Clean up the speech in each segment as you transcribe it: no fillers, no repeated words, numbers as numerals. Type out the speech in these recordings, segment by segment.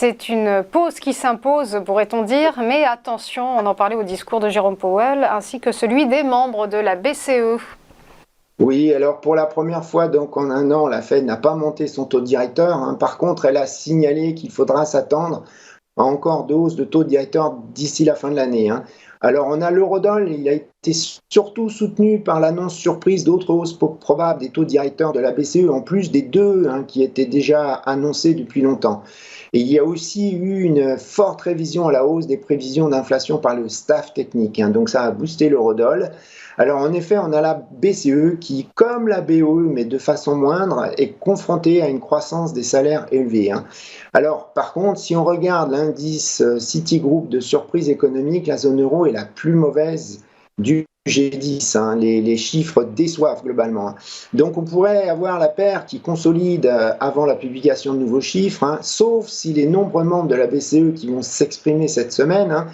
C'est une pause qui s'impose, pourrait-on dire, mais attention, on en parlait au discours de Jérôme Powell, ainsi que celui des membres de la BCE. Oui, alors pour la première fois donc en un an, la Fed n'a pas monté son taux directeur, hein. Par contre, elle a signalé qu'il faudra s'attendre à encore de hausse de taux directeur d'ici la fin de l'année, hein. Alors on a l'eurodoll, il a été surtout soutenu par l'annonce surprise d'autres hausses probables des taux directeurs de la BCE, en plus des deux, hein, qui étaient déjà annoncés depuis longtemps. Et il y a aussi eu une forte révision à la hausse des prévisions d'inflation par le staff technique, hein. Donc ça a boosté l'eurodoll. Alors en effet, on a la BCE qui, comme la BOE, mais de façon moindre, est confrontée à une croissance des salaires élevés, hein. Alors par contre, si on regarde l'indice Citigroup de surprise économique, la zone euro est la plus mauvaise du G10, hein. Les chiffres déçoivent globalement, hein. Donc on pourrait avoir la paire qui consolide avant la publication de nouveaux chiffres, hein, sauf si les nombreux membres de la BCE qui vont s'exprimer cette semaine, hein,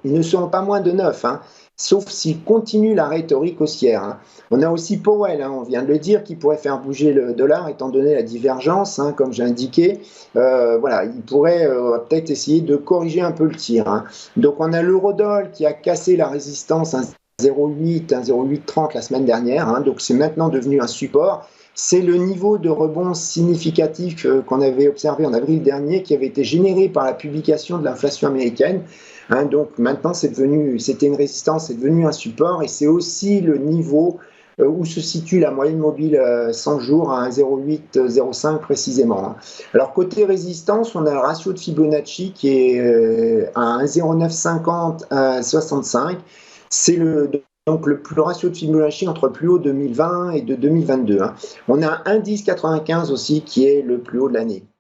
ils ne seront pas moins de 9, hein, sauf s'il continue la rhétorique haussière, hein. On a aussi Powell, hein, on vient de le dire, qui pourrait faire bouger le dollar étant donné la divergence, hein, comme j'ai indiqué. Voilà, il pourrait peut-être essayer de corriger un peu le tir, hein. Donc on a l'eurodoll qui a cassé la résistance à 0,8, 0,830 la semaine dernière, hein, donc c'est maintenant devenu un support. C'est le niveau de rebond significatif qu'on avait observé en avril dernier, qui avait été généré par la publication de l'inflation américaine, hein. Donc maintenant c'était une résistance, c'est devenu un support, et c'est aussi le niveau où se situe la moyenne mobile 100 jours à 1,0805 précisément, hein. Alors côté résistance, on a le ratio de Fibonacci qui est à 1,0950 à 65. C'est donc le ratio de Fibonacci entre le plus haut 2020 et de 2022, hein. On a un indice 95 aussi qui est le plus haut de l'année.